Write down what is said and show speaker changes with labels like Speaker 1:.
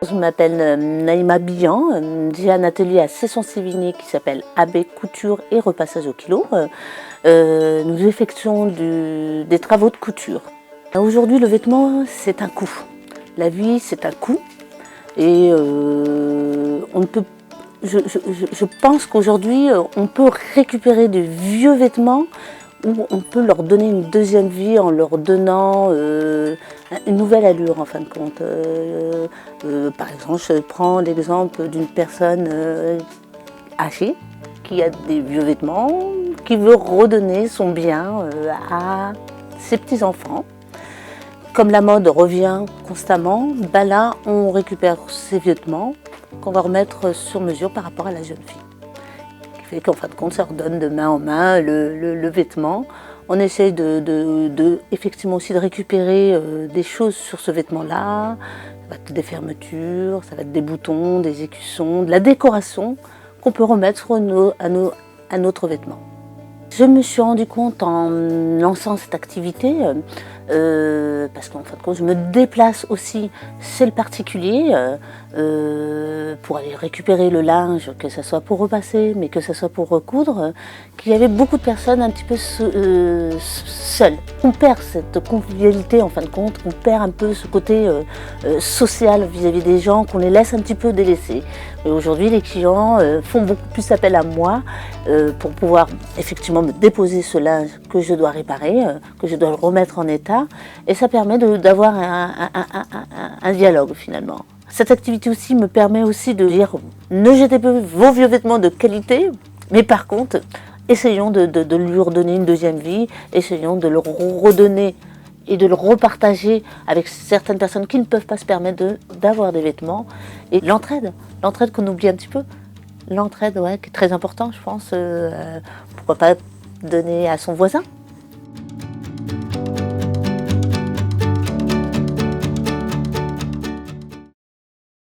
Speaker 1: Je m'appelle Naïma Billan, j'ai un atelier à Cesson-Sévigné qui s'appelle AB Couture et Repassage au kilo. Nous effectuons des travaux de couture. Aujourd'hui, le vêtement, c'est un coût. La vie, c'est un coût. Et on ne peut, je pense qu'aujourd'hui, on peut récupérer de vieux vêtements où on peut leur donner une deuxième vie en leur donnant une nouvelle allure en fin de compte. Par exemple, je prends l'exemple d'une personne âgée qui a des vieux vêtements, qui veut redonner son bien à ses petits-enfants. Comme la mode revient constamment, ben là on récupère ces vêtements qu'on va remettre sur mesure par rapport à la jeune fille. Ce qui fait qu'en fin de compte, ça redonne de main en main le vêtement. On essaye effectivement aussi de récupérer des choses sur ce vêtement-là. Ça va être des fermetures, ça va être des boutons, des écussons, de la décoration qu'on peut remettre à notre vêtement. Je me suis rendu compte en lançant cette activité, parce qu'en fin de compte je me déplace aussi chez le particulier pour aller récupérer le linge, que ce soit pour repasser, mais que ce soit pour recoudre, qu'il y avait beaucoup de personnes un petit peu seules. On perd cette convivialité en fin de compte, on perd un peu ce côté social vis-à-vis des gens, qu'on les laisse un petit peu délaissés. Et aujourd'hui, les clients font beaucoup plus appel à moi pour pouvoir effectivement me déposer ce linge que je dois réparer, que je dois le remettre en état, et ça permet d'avoir un dialogue finalement. Cette activité aussi me permet aussi de dire ne jetez pas vos vieux vêtements de qualité, mais par contre essayons de lui redonner une deuxième vie, essayons de le redonner et de le repartager avec certaines personnes qui ne peuvent pas se permettre d'avoir des vêtements. Et l'entraide qu'on oublie un petit peu, l'entraide, ouais, qui est très important, je pense. Pourquoi pas donner à son voisin?